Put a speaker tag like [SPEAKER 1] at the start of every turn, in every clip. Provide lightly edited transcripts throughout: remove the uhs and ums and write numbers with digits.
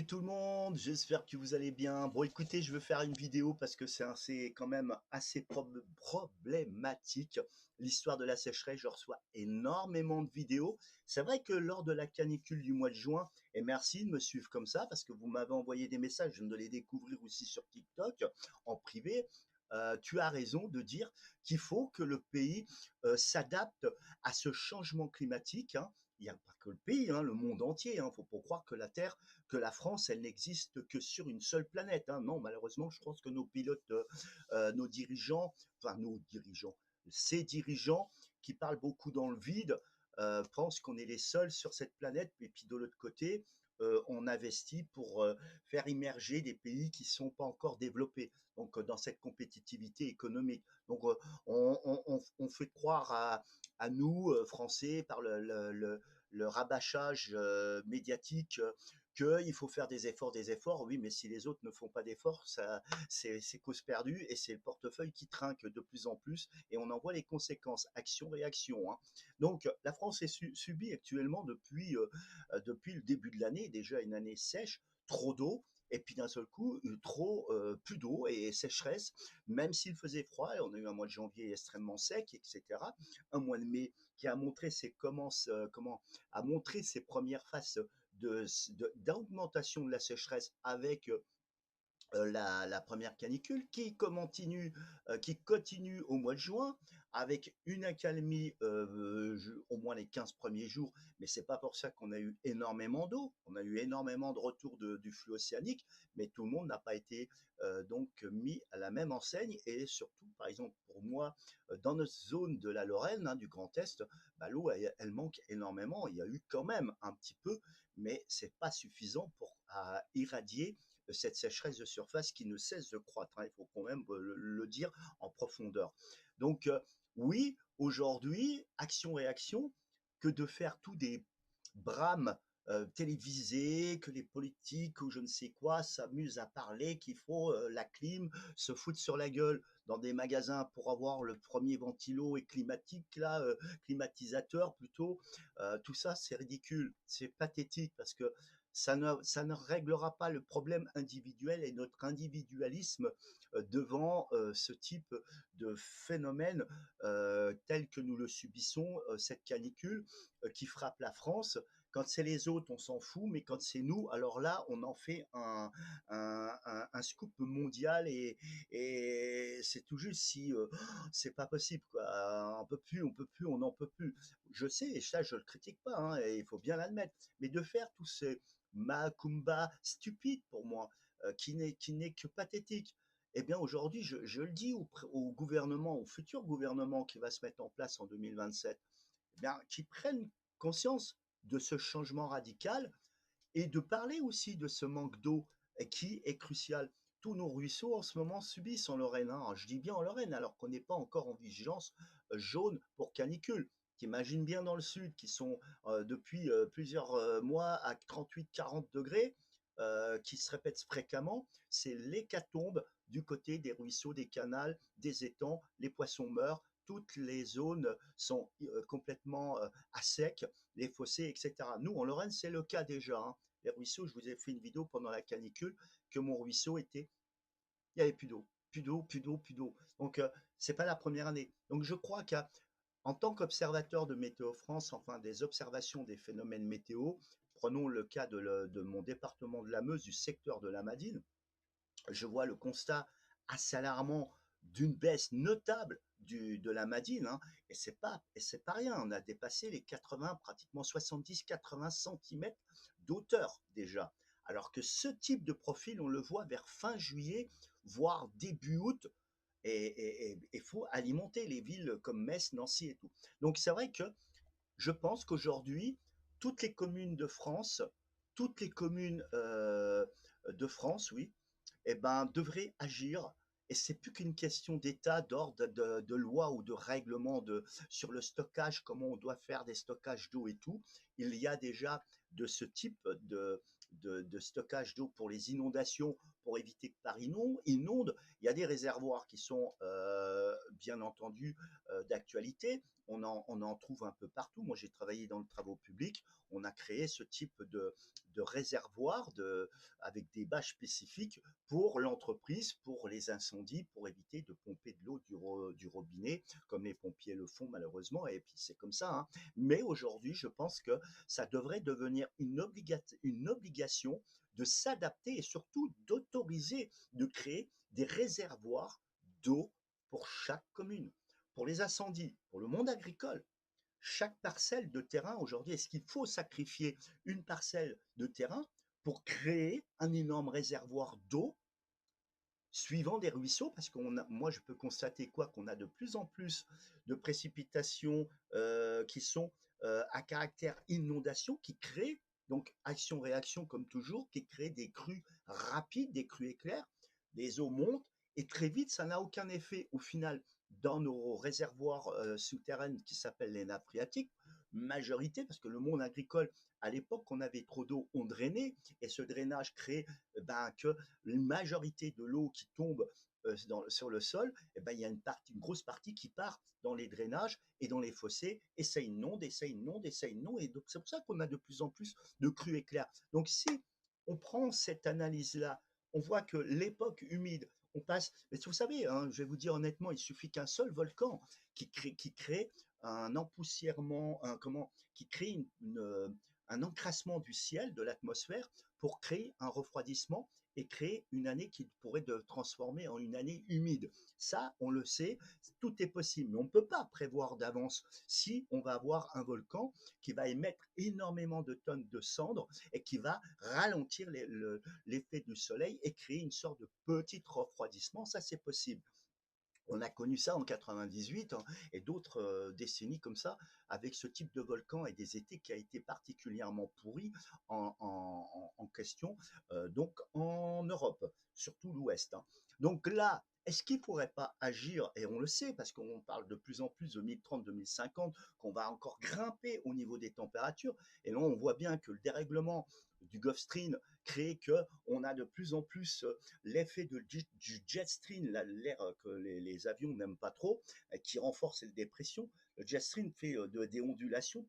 [SPEAKER 1] Salut tout le monde, j'espère que vous allez bien. Bon, écoutez, je veux faire une vidéo parce que c'est quand même assez problématique. L'histoire de la sécheresse, je reçois énormément de vidéos. C'est vrai que lors de la canicule du mois de juin, et merci de me suivre comme ça parce que vous m'avez envoyé des messages, je viens de les découvrir aussi sur TikTok en privé. Tu as raison de dire qu'il faut que le pays s'adapte à ce changement climatique, hein. Il n'y a pas que le pays, hein, le monde entier. Il ne faut pas croire que la Terre, que la France, elle n'existe que sur une seule planète, hein. Non, malheureusement, je pense que nos pilotes, nos dirigeants, enfin nos dirigeants, ces dirigeants qui parlent beaucoup dans le vide, pensent qu'on est les seuls sur cette planète. Et puis de l'autre côté, on investit pour faire immerger des pays qui ne sont pas encore développés. Donc dans cette compétitivité économique. Donc on fait croire à nous, Français, par le rabâchage médiatique, qu'il faut faire des efforts. Oui, mais si les autres ne font pas d'efforts, ça, c'est cause perdue et c'est le portefeuille qui trinque de plus en plus et on en voit les conséquences, action-réaction, hein. Donc, la France est subie actuellement depuis le début de l'année, déjà une année sèche, trop d'eau, et puis d'un seul coup, plus d'eau et sécheresse, même s'il faisait froid, on a eu un mois de janvier extrêmement sec, etc. Un mois de mai qui a montré a montré ses premières phases d'augmentation de la sécheresse avec la première canicule qui continue au mois de juin avec une accalmie au moins les 15 premiers jours, mais c'est pas pour ça qu'on a eu énormément d'eau, on a eu énormément de retour du flux océanique, mais tout le monde n'a pas été donc mis à la même enseigne et surtout, par exemple, pour moi, dans notre zone de la Lorraine, hein, du Grand Est, bah, l'eau, elle manque énormément, il y a eu quand même un petit peu, mais c'est pas suffisant pour irradier cette sécheresse de surface qui ne cesse de croître, hein, il faut quand même le dire en profondeur. Donc oui, aujourd'hui, action-réaction, que de faire tous des brames télévisés, que les politiques ou je ne sais quoi s'amusent à parler qu'il faut la clim, se foutre sur la gueule dans des magasins pour avoir le premier ventilo et climatique, là, climatisateur plutôt, tout ça c'est ridicule, c'est pathétique parce que ça ne réglera pas le problème individuel et notre individualisme devant ce type de phénomène tel que nous le subissons, cette canicule qui frappe la France. Quand c'est les autres, on s'en fout, mais quand c'est nous, alors là, on en fait un scoop mondial et c'est tout juste si c'est pas possible, quoi. On peut plus, on n'en peut plus. Je sais, et ça, je le critique pas, hein, et il faut bien l'admettre, mais de faire tous ces Macumba stupide pour moi, qui n'est que pathétique. Eh bien aujourd'hui, je le dis au gouvernement, au futur gouvernement qui va se mettre en place en 2027, eh bien, qu'ils prennent conscience de ce changement radical et de parler aussi de ce manque d'eau qui est crucial. Tous nos ruisseaux en ce moment subissent en Lorraine, hein. Je dis bien en Lorraine, alors qu'on n'est pas encore en vigilance jaune pour canicule. T'imagines bien dans le sud, qui sont depuis plusieurs mois à 38-40 degrés, qui se répètent fréquemment, c'est l'hécatombe du côté des ruisseaux, des canals, des étangs, les poissons meurent, toutes les zones sont complètement à sec, les fossés, etc. Nous, en Lorraine, c'est le cas déjà, hein. Les ruisseaux, je vous ai fait une vidéo pendant la canicule, que mon ruisseau était, il n'y avait plus d'eau, plus d'eau, plus d'eau, plus d'eau. Donc, c'est pas la première année. Donc, je crois qu'en tant qu'observateur de Météo France, enfin des observations des phénomènes météo, prenons le cas de mon département de la Meuse, du secteur de la Madine, je vois le constat assez alarmant d'une baisse notable de la Madine, hein, et c'est pas rien. On a dépassé les 80, pratiquement 70-80 cm d'auteur déjà. Alors que ce type de profil, on le voit vers fin juillet, voire début août, et il faut alimenter les villes comme Metz, Nancy et tout. Donc c'est vrai que je pense qu'aujourd'hui, toutes les communes de France, toutes les communes de France, oui, eh ben, devraient agir. Et c'est plus qu'une question d'état, d'ordre, de loi ou de règlement sur le stockage, comment on doit faire des stockages d'eau et tout. Il y a déjà de ce type de stockage d'eau pour les inondations, pour éviter que Paris inonde. Il y a des réservoirs qui sont bien entendu d'actualité. on en trouve un peu partout. Moi, j'ai travaillé dans le travaux publics. On a créé ce type de réservoir avec des bâches spécifiques pour l'entreprise, pour les incendies, pour éviter de pomper de l'eau du robinet, comme les pompiers le font malheureusement, et puis c'est comme ça, hein. Mais aujourd'hui, je pense que ça devrait devenir une obligation de s'adapter et surtout d'autoriser, de créer des réservoirs d'eau pour chaque commune. Pour les incendies, pour le monde agricole, chaque parcelle de terrain aujourd'hui, est-ce qu'il faut sacrifier une parcelle de terrain pour créer un énorme réservoir d'eau suivant des ruisseaux? Parce moi, je peux constater quoi? Qu'on a de plus en plus de précipitations qui sont à caractère inondation, qui créent, donc action-réaction comme toujours, qui créent des crues rapides, des crues éclairs, les eaux montent, et très vite, ça n'a aucun effet au final dans nos réservoirs souterraines qui s'appellent les nappes phréatiques, majorité, parce que le monde agricole, à l'époque, on avait trop d'eau, on drainait, et ce drainage crée que une majorité de l'eau qui tombe sur le sol, il y a une grosse partie qui part dans les drainages et dans les fossés, et ça inonde, et ça inonde, et ça inonde, et donc c'est pour ça qu'on a de plus en plus de crues éclairs. Donc si on prend cette analyse-là, on voit que l'époque humide, on passe, mais vous savez, hein, je vais vous dire honnêtement, il suffit qu'un seul volcan qui crée un empoussièrement, qui crée un encrassement du ciel, de l'atmosphère, pour créer un refroidissement et créer une année qui pourrait se transformer en une année humide. Ça, on le sait, tout est possible, mais on ne peut pas prévoir d'avance si on va avoir un volcan qui va émettre énormément de tonnes de cendres et qui va ralentir l'effet du soleil et créer une sorte de petit refroidissement. Ça, c'est possible. On a connu ça en 98, hein, et d'autres décennies comme ça, avec ce type de volcan et des étés qui a été particulièrement pourris en question, donc en Europe, surtout l'Ouest, hein. Donc là, est-ce qu'il ne faudrait pas agir, et on le sait parce qu'on parle de plus en plus de 2030-2050, qu'on va encore grimper au niveau des températures, et là on voit bien que le dérèglement du Gulf Stream crée qu'on a de plus en plus l'effet du jet stream, l'air que les avions n'aiment pas trop, qui renforce les dépressions. Le jet stream fait des ondulations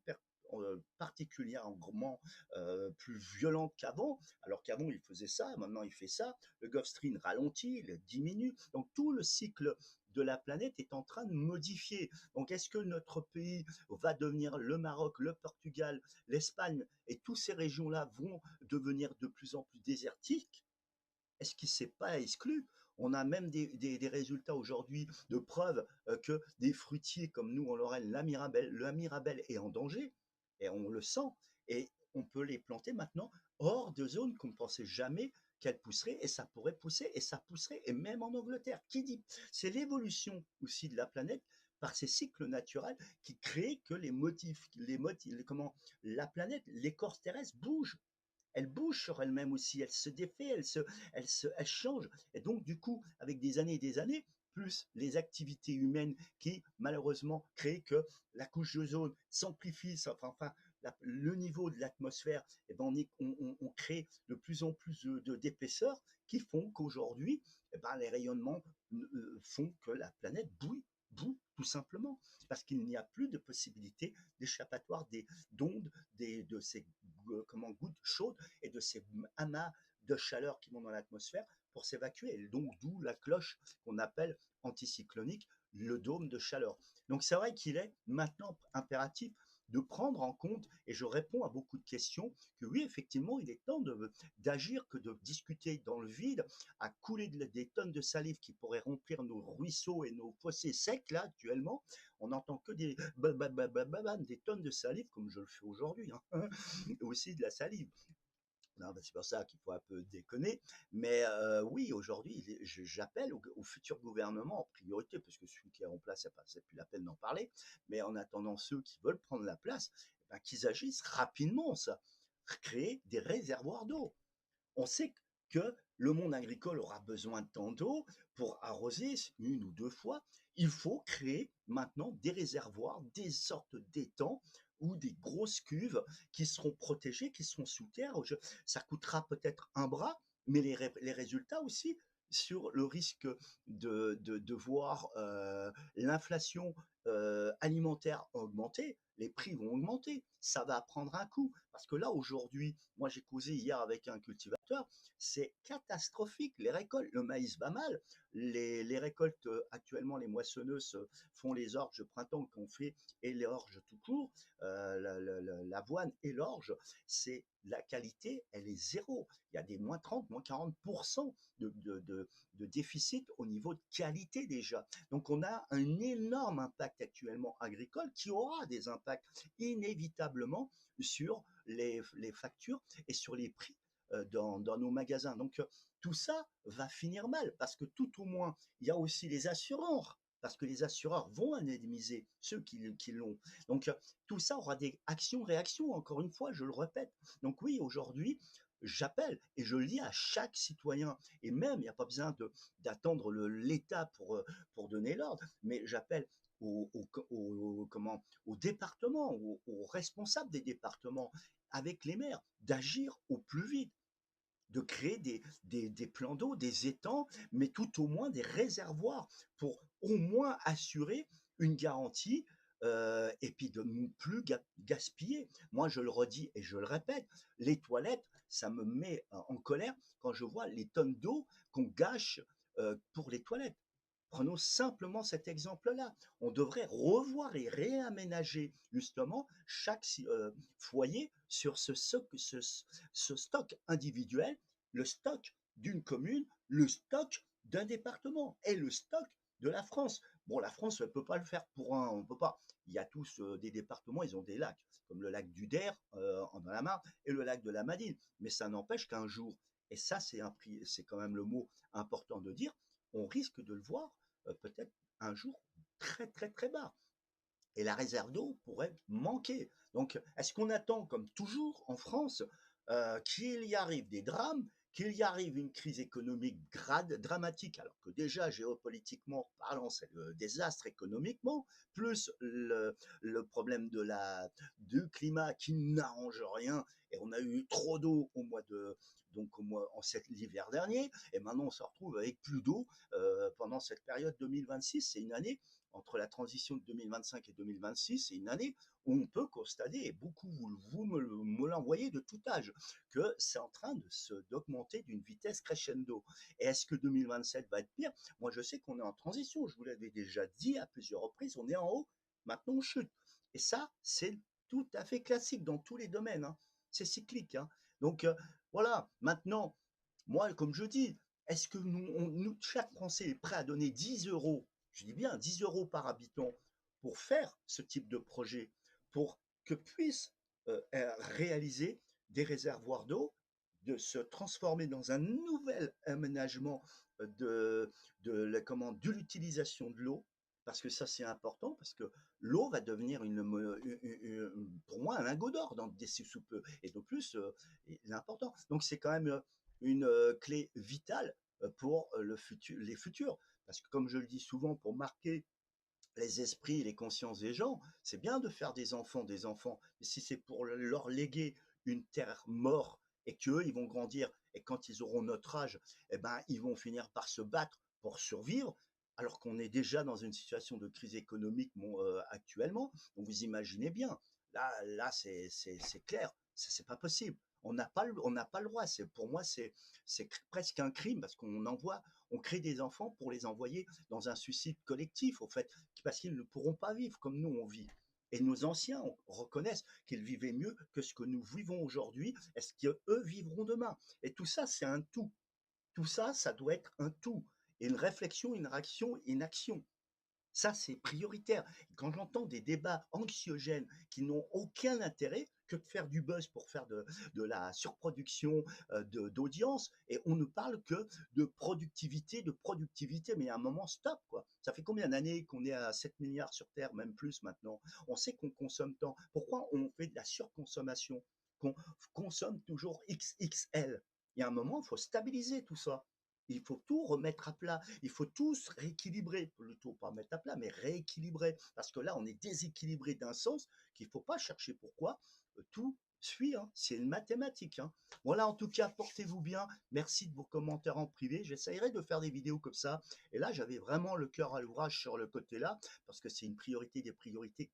[SPEAKER 1] particulièrement plus violentes qu'avant, alors qu'avant il faisait ça, maintenant il fait ça. Le Gulf Stream ralentit, il diminue. Donc tout le cycle de la planète est en train de modifier. Donc est-ce que notre pays va devenir le Maroc, le Portugal, l'Espagne, et toutes ces régions-là vont devenir de plus en plus désertiques? Est-ce qu'il ne s'est pas exclu? On a même des résultats aujourd'hui de preuves que des fruitiers comme nous en Lorraine, le Mirabelle est en danger, et on le sent, et on peut les planter maintenant hors de zones qu'on ne pensait jamais qu'elles pousseraient, et ça pourrait pousser, et ça pousserait, et même en Angleterre. Qui dit? C'est l'évolution aussi de la planète par ces cycles naturels qui créent que la planète, l'écorce terrestre bouge. Elle bouge sur elle-même aussi, elle se défait, elle change. Et donc, du coup, avec des années et des années, plus les activités humaines qui, malheureusement, créent que la couche d'ozone s'amplifie, le niveau de l'atmosphère, eh ben on crée de plus en plus d'épaisseur qui font qu'aujourd'hui, eh ben, les rayonnements font que la planète boue tout simplement, parce qu'il n'y a plus de possibilité d'échappatoire d'ondes, de ces gouttes chaudes et de ces amas de chaleur qui vont dans l'atmosphère pour s'évacuer. Et donc, d'où la cloche qu'on appelle anticyclonique, le dôme de chaleur. Donc, c'est vrai qu'il est maintenant impératif de prendre en compte, et je réponds à beaucoup de questions, que oui, effectivement, il est temps d'agir, que de discuter dans le vide, à couler des tonnes de salive qui pourraient remplir nos ruisseaux et nos fossés secs, là, actuellement. On n'entend que des tonnes de salive, comme je le fais aujourd'hui, hein, aussi de la salive. Non, ben, c'est pour ça qu'il faut un peu déconner. Mais oui, aujourd'hui, j'appelle au futur gouvernement en priorité, parce que celui qui est en place, c'est plus la peine d'en parler. Mais en attendant, ceux qui veulent prendre la place, eh ben, qu'ils agissent rapidement, ça. Créer des réservoirs d'eau. On sait que le monde agricole aura besoin de tant d'eau pour arroser une ou deux fois. Il faut créer maintenant des réservoirs, des sortes d'étangs ou des grosses cuves qui seront protégées, qui seront sous terre. Ça coûtera peut-être un bras, mais les résultats aussi sur le risque de voir l'inflation alimentaire a augmenté, les prix vont augmenter. Ça va prendre un coup. Parce que là, aujourd'hui, moi j'ai causé hier avec un cultivateur, c'est catastrophique. Les récoltes, le maïs va mal. Les récoltes, actuellement, les moissonneuses font les orges de printemps qu'on fait et les orges tout court, l'avoine et l'orge, c'est la qualité, elle est zéro. Il y a des moins 30, moins 40% de déficit au niveau de qualité déjà. Donc on a un énorme impact actuellement agricole qui aura des impacts inévitablement sur les factures et sur les prix dans nos magasins. Donc tout ça va finir mal parce que tout au moins, il y a aussi les assureurs parce que les assureurs vont indemniser ceux qui l'ont. Donc tout ça aura des actions-réactions, encore une fois, je le répète. Donc oui, aujourd'hui, j'appelle et je le dis à chaque citoyen, et même, il n'y a pas besoin d'attendre l'État pour donner l'ordre, mais j'appelle aux départements, aux responsables des départements, avec les maires, d'agir au plus vite, de créer des plans d'eau, des étangs, mais tout au moins des réservoirs pour au moins assurer une garantie et puis de ne plus gaspiller. Moi, je le redis et je le répète, les toilettes, ça me met en colère quand je vois les tonnes d'eau qu'on gâche pour les toilettes. Prenons simplement cet exemple-là. On devrait revoir et réaménager justement chaque foyer sur ce stock individuel, le stock d'une commune, le stock d'un département et le stock de la France. Bon, la France ne peut pas le faire pour un, on peut pas. Il y a tous des départements, ils ont des lacs, comme le lac du Der dans la Marne et le lac de la Madine. Mais ça n'empêche qu'un jour, et ça c'est quand même le mot important de dire, on risque de le voir peut-être un jour très très très bas. Et la réserve d'eau pourrait manquer. Donc, est-ce qu'on attend, comme toujours en France, qu'il y arrive des drames, qu'il y arrive une crise économique dramatique, alors que déjà géopolitiquement parlant, c'est le désastre économiquement, plus le problème du climat qui n'arrange rien, et on a eu trop d'eau l'hiver dernier, et maintenant on se retrouve avec plus d'eau pendant cette période 2026. C'est une année entre la transition de 2025 et 2026, c'est une année où on peut constater, et beaucoup vous me l'envoyez de tout âge, que c'est en train d'augmenter d'une vitesse crescendo. Et est-ce que 2027 va être pire? Moi, je sais qu'on est en transition, je vous l'avais déjà dit à plusieurs reprises, on est en haut, maintenant on chute. Et ça, c'est tout à fait classique dans tous les domaines, hein. C'est cyclique, hein. Donc voilà, maintenant, moi, comme je dis, est-ce que chaque Français est prêt à donner 10 euros, je dis bien 10 euros par habitant, pour faire ce type de projet, pour que puisse réaliser des réservoirs d'eau, de se transformer dans un nouvel aménagement de l'utilisation de l'eau, parce que ça c'est important, parce que l'eau va devenir pour moi un lingot d'or d'ici sous peu, et de plus, c'est important. Donc c'est quand même une clé vitale pour les futurs. Parce que comme je le dis souvent, pour marquer les esprits et les consciences des gens, c'est bien de faire des enfants, mais si c'est pour leur léguer une terre morte et qu'eux, ils vont grandir, et quand ils auront notre âge, eh ben, ils vont finir par se battre pour survivre, alors qu'on est déjà dans une situation de crise économique actuellement. Donc vous imaginez bien, là c'est clair, c'est pas possible. On n'a pas le droit. Pour moi, c'est presque un crime parce on crée des enfants pour les envoyer dans un suicide collectif, au fait, parce qu'ils ne pourront pas vivre comme nous on vit. Et nos anciens reconnaissent qu'ils vivaient mieux que ce que nous vivons aujourd'hui. Est-ce qu'eux vivront demain? Et tout ça, c'est un tout. Tout ça, ça doit être un tout. Et une réflexion, une réaction, une action. Ça, c'est prioritaire. Quand j'entends des débats anxiogènes qui n'ont aucun intérêt que de faire du buzz pour faire de la surproduction d'audience, et on ne parle que de productivité, mais à un moment, stop, quoi. Ça fait combien d'années qu'on est à 7 milliards sur Terre, même plus maintenant? On sait qu'on consomme tant. Pourquoi on fait de la surconsommation? Qu'on consomme toujours XXL? Il y a un moment, il faut stabiliser tout ça. Il faut tout remettre à plat. Il faut tout rééquilibrer. Plutôt pas mettre à plat, mais rééquilibrer. Parce que là, on est déséquilibré d'un sens qu'il ne faut pas chercher pourquoi. Tout suit, hein, c'est une mathématique, hein. Voilà, en tout cas, portez-vous bien. Merci de vos commentaires en privé. J'essayerai de faire des vidéos comme ça. Et là, j'avais vraiment le cœur à l'ouvrage sur le côté là, parce que c'est une priorité des priorités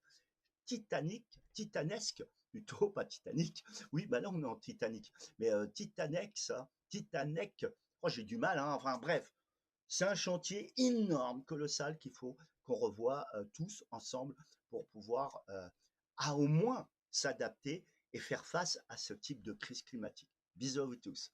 [SPEAKER 1] titanesque, plutôt, pas Titanic. Oui, bah là, on est en Titanic. Mais Titanic, ça, Titanic, oh, j'ai du mal, hein. Enfin, bref, c'est un chantier énorme, colossal, qu'il faut qu'on revoie tous ensemble pour pouvoir à au moins s'adapter et faire face à ce type de crise climatique. Bisous à vous tous.